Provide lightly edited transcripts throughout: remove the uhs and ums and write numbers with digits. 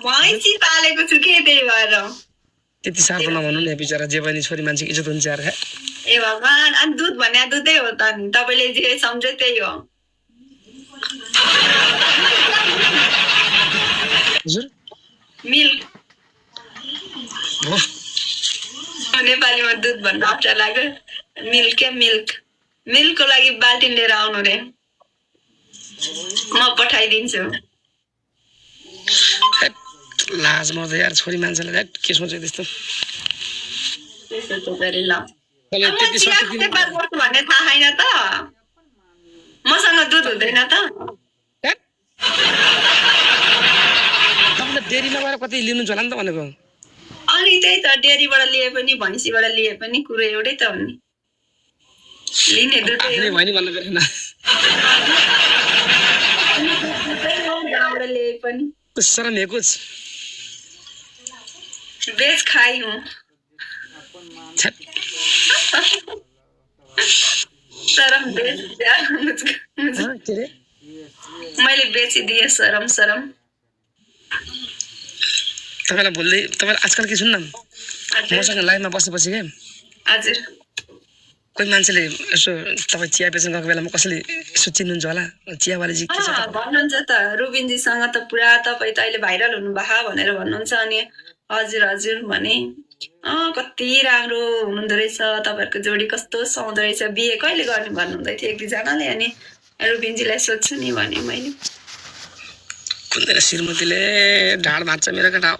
भैँसी पालेको छु के त्यही भएर त्यति सार्प नभन्नु नि बिचरा जे पनि छोरी मान्छे इज्जत हुन्छ यार ए भगवान् अनि दुध भने दुधै हो त नि तपाईँले जे सम्झे त्यही हो हजुर मिल्क हो नेपालीमा दुध भन्नु अप्ठ्यारो लाग्यो मिल्क क्या मिल्क मिल्कको लागि बाल्टिन लिएर आउनु रे म पठाइदिन्छु लाज मर्दै यार छोरी मान्छेलाई के सोच्यो त्यस्तो भन्ने थाहा छैन त मसँग दुध हुँदैन त डेरीमा गएर कति लिनुहुन्छ होला नि त भनेको अनि त्यही त डेरीबाट लिए पनि भैँसीबाट लिए पनि कुरो एउटै त हो नि लिने दुध भयो नि भन्नु परेन गाउँबाट लिए पनि शरम हेकुच बेच खाई हूँ शरम बेच दिया मैले बेचिदिएँ शरम शरम तपाईँलाई भोलि तपाईँले आजकल के सुन्न मसँग लाइभमा बसेपछि के हजुर कोही मान्छेले यसो तपाईँ चिया बेच्न गएको बेलामा कसैले यसो चिन्नुहुन्छ होला चियावालीजी के छ भन्नुहुन्छ त रुबिनजीसँग त पुरा तपाईँ त अहिले भाइरल हुनुभएको भनेर भन्नुहुन्छ अनि हजुर हजुर भने कति राम्रो हुनुहुँदो रहेछ तपाईँहरूको जोडी कस्तो सुहाउँदो रहेछ बिहे कहिले गर्ने भन्नुहुँदै थियो एक दुईजनाले अनि रुबिनजीलाई सोध्छु नि भने मैले कुन्दैन श्रीमतीले ढाड भाँच्छ मेरो केटा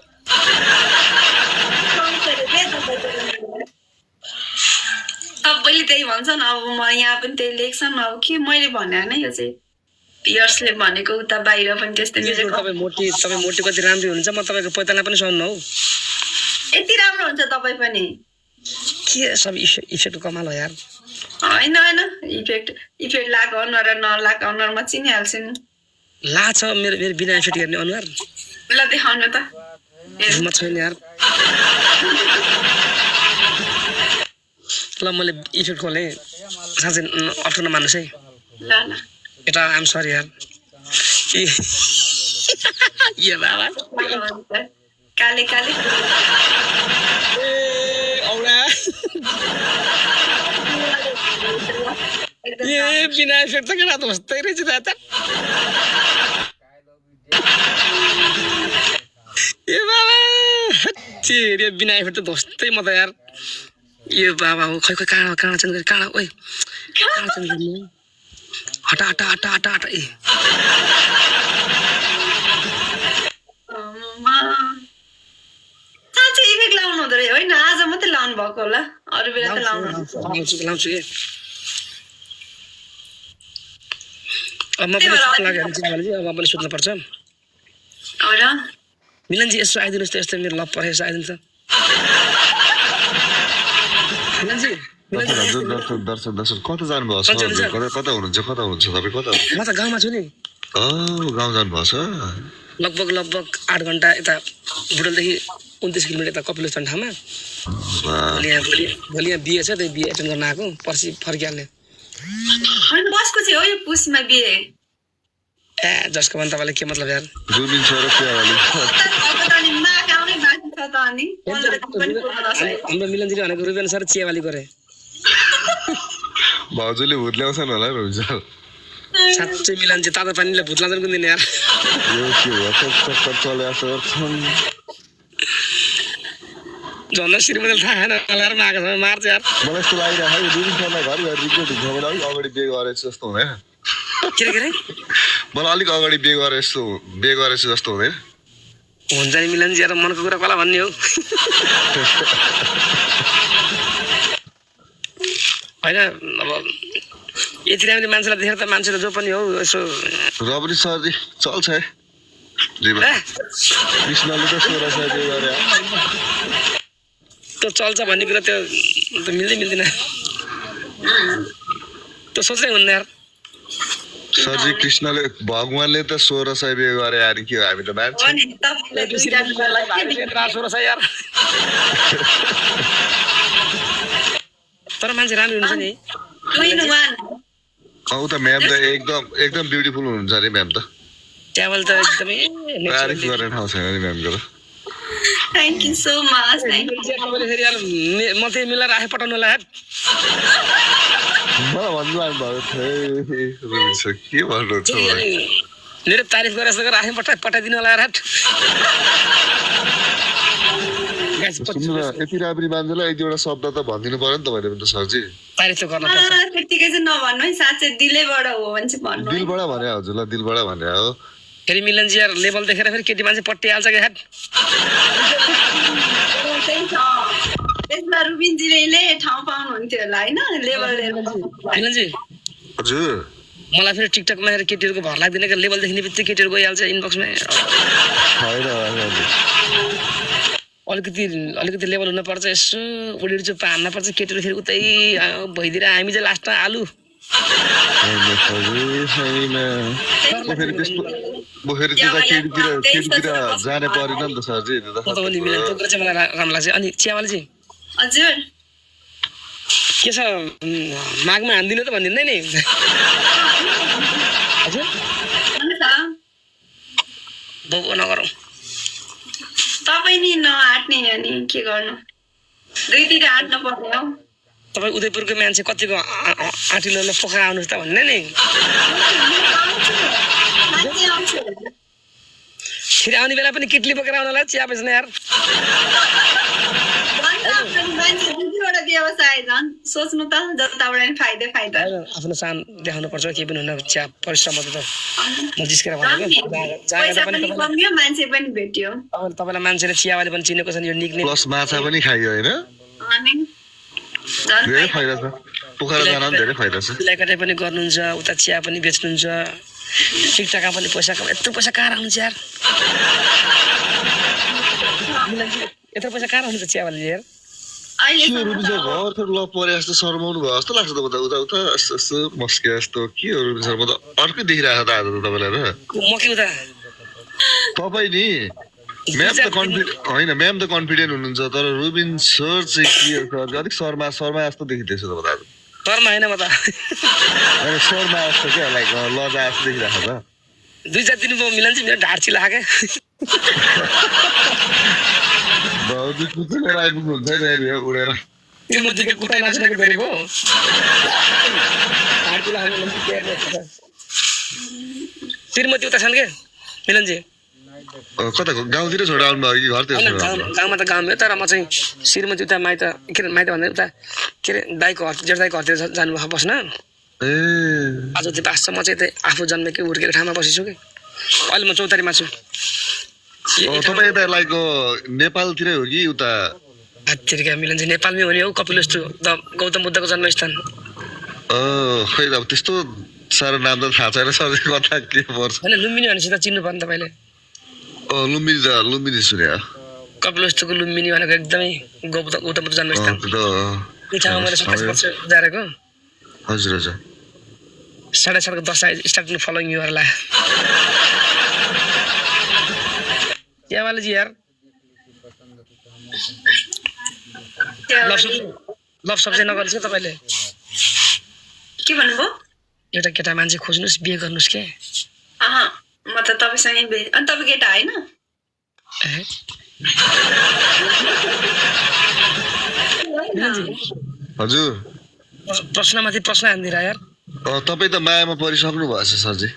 सबैले त्यही भन्छन् अब म यहाँ पनि त्यही लेख्छन् अब के मैले भने होइन यो चाहिँ पियर्सले भनेको उता बाहिर पनि त्यस्तै तपाईँ मोटी कति राम्रो हुनुहुन्छ म तपाईँको पैताला पनि सुन्नु हौ यति राम्रो हुन्छ तपाईँ पनि के सब इफेक्ट कमाल हो यार होइन होइन इफेक्ट लगाएको अनुहार र नलाएको अनुहार म चिनिहाल्छु नि ला छ मेरो बिना इफेक्ट गर्ने अनुहार ल देखाउनु त म छैन यार ल मैले इफेक्ट खोलेँ साँच्चै अप्ठ्यारो नमान्नुहोस् है ल ल यता आम सरी यार ये बाबा काले काले औडा ये बिना इफेक्ट त केटा त बस्दै रहेछ त ए बाबा तेरे बिना इफेक्ट त दोस्तै म त यार ये बाबा हो खै खै काँडा चन गरे काँडा ओइ काँडा चन गर्ने हटा हटा हटा हटा हटा ए साँच्चै इफेक्ट लाउनु हुँदो रहेछ होइन आज मात्रै लाउनु भएको होला अरू बेला त लाउनु लाउँछु के अब म पनि लाग्यो भने अब पनि सुत्नु पर्छ मिलनजी यसो आइदिनुहोस् त यस्तो मेरो लप परेको यसो आइदिनु त मिलनजी दर्शक कता जानुभएको छ कता हुनुहुन्छ तपाईँ कता म त गाउँमा छु नि गाउँ जानुभएको छ लगभग 8 घन्टा यता बुटोलदेखि 29 किलोमिटर यता कपिलेश्वर ठाउँमा भोलि यहाँ बिहे छ त्यही बिहे एटेन्ड गर्न आएको पर्सि फर्किहाल्ने बसको चाहिँ हो यो पुसमा बिहे ए जसको भने तपाईँलाई के मतलब यार रुबिन छोरा हाम्रो मिलनजीले भनेको रुबिन सर चियावाली गरे भाउजूले भूत ल्याउँछन् होला रुबिन सर साँच्चै मिलनजी तातो पानीले भूत लाँदैन कुन दिन यार झन् श्रीमतीले थाहा छैन कलाएर मागेको छ मार्छ यार मलाई यस्तो लागिरहेको रुबिन सरलाई घरिघरि रिग्रेट हुन्छ भने अलिक अगाडि बिहे गरेछ जस्तो हुँदैन के अरे मलाई अलिक अगाडि बिहे गरेछ जस्तो हुँदैन हुन्छ नि मिलनजी यार मनको कुरा कसलाई भन्ने हो होइन अब यति राम्ररी मान्छेलाई देखेर त मान्छे त जो पनि हो यसो रबरी सरजी चल्छ है कृष्णले त 16 सय बिहे गरे त्यो चल्छ भन्ने कुरा त्यो मिल्दैन त्यो सोच्नै हुन्न यार सरजी कृष्णले भगवानले त 16 सय बिहे गरे यार के हो हामी त मान्छे तर मान्छे राम्रो हुन्छ नि त म्याम त एकदम ब्युटिफुल हुनुहुन्छ अरे म्याम त च्यावल त एकदमै तारिफ गर्ने ठाउँ छैन नि म्यामको त thank you so much thank you तपाईँले फेरि यार मात्रै मिलाएर आफै पठाउनु होला यार मलाई भन्नु लाग्नुभयो रुबिन सर के भन्नुहुन्छ मेरो तारिफ गरेर जस्तो गरेर आफै पठाइदिनु होला यार सुन्नु न यति राम्री मान्छेलाई एक दुईवटा शब्द त भनिदिनु पर्यो नि तपाईँले पनि त सरजी तारिफ त गर्न पर्छ त्यतिकै चाहिँ नभन्नु है साँच्चै दिलैबाट हो भने चाहिँ भन्नु है। दिलबाट भने हजुरलाई दिलबाट भने हो फेरि मिलनजी यार लेभल देखेर फेरि केटी मान्छे पट्टिहाल्छ क्या हाट त्यही छ त्यसमा रुबिनजीले ठाउँ पाउनुहुन्थ्यो होला होइन लेभल मिलनजी हजुर मलाई फेरि टिकटकमा हेरेर केटीहरूको भर लाग्दैन क्या लेभल देख्ने बित्तिकै केटीहरू गइहाल्छ इनबक्समा अलिकति लेभल हुनुपर्छ यसो उडीहरू चुप्पा हान्न पर्छ केटीहरू फेरि उतै भइदिएर हामी चाहिँ लास्टमा आलु फेरि त्यता केटीतिर जाने परेन नि त सरजी त्यो त पनि मिलन त्यो कुरा चाहिँ मलाई राम्रो लाग्छ अनि चियावाला चाहिँ हजुर के छ माघमा हान्दिनु त भनिदिँदैन नि हजुर भन्नु त बाउ नगरौँ तपाईँ नि नआट्ने अनि के गर्नु दुईतिर आँट्नु पर्ने हो तपाईँ उदयपुरको मान्छे कतिको आँटिलो पोखरा आउनुहोस् त भन्ने नि फेरि आउने बेला पनि किटली बोकेर आउनु होला चिया बेच्ने यार मान्छे दुईवटा व्यवसाय झन् सोच्नु त जताबाट नि फाइदै फाइदा आफ्नो सान देखाउनु पर्छ केही पनि हुन चिया परिश्रम त म जिस्केर भनेको पैसा पनि कमियो मान्छे पनि भेट्यो तपाईँलाई मान्छेले चियावाले पनि चिनेको छ नि यो निक्ने प्लस माछा पनि खाइयो होइन अनि धेरै फाइदा छ पोखरा जान पनि धेरै फाइदा छ सिलाइ कटाइ पनि गर्नुहुन्छ उता चिया पनि बेच्नुहुन्छ टिकटकमा पनि पैसा यत्रो पैसा कहाँ आउँछ यार यत्रो पैसा कहाँ आउँछ चियावाले यार के रुबिन सर भर्खर ल परे जस्तो शर्माउनु भयो जस्तो लाग्छ त उता उता उता यस्तो मस्के जस्तो के हो रुबिन सर म त अर्कै देखिरहेको त आज त तपाईँलाई त म के उता तपाईँ नि म्याम त होइन म्याम त कन्फिडेन्ट हुनुहुन्छ तर रुबिन सर चाहिँ के हो सर अलिक शर्मा जस्तो देखिँदैछ तपाईँ आज शर्मा होइन म त शर्मा जस्तो क्या लाइक लजा जस्तो देखिरहेको छ 2-4 दिन मिलन चाहिँ मेरो ढाड चिला खाके भाउजू कुचेर आइपुग्नुहुन्छ नि यहाँ उडेर श्रीमतीको कुटाइ नाच्नको गरेको श्रीमती उता छन् के मिलनजी कता गाउँतिर छोडेर आउनुभयो कि घरतिर गाउँमा त गाउँमै तर म चाहिँ श्रीमती उता माइत के अरे माइत भन्दा उता के अरे दाइको घर जेठ दाइको घरतिर जानुभयो बस्न आज त्यो बास म चाहिँ आफू जन्मेकै हुर्केको ठाउँमा बसेछु कि अहिले म चौतारीमा छु तपाईँ यता लाइक नेपालतिरै हो कि उता हाततिरका मिलन चाहिँ नेपालमै हो नि हौ कपिलवस्तु गौतम बुद्धको जन्मस्थान खै अब त्यस्तो साह्रो नाम त थाहा छैन सर कता के पर्छ होइन लुम्बिनी भनेपछि त चिन्नु पर्ने तपाईँले लुम्बिनी सुने कपिलवस्तुको लुम्बिनी भनेको एकदमै गौतम बुद्ध जन्मस्थान त्यो ठाउँमा मैले 27 वर्ष जारेको हजुर हजुर 7:30 को 10 स्टार्ट फलोइङ युहरूलाई चियावाले जी यार लभ सब्जी नगर्नुहोस् क्या तपाईँले के भन्नुभयो एउटा केटा मान्छे खोज्नुहोस् बिहे गर्नुहोस् के म त तपाईँसँगै बिहे अनि तपाईँ केटा होइन हजुर प्रश्नमाथि प्रश्न हान्दिरा यार तपाईँ त मायामा परिसक्नु भएछ सरजी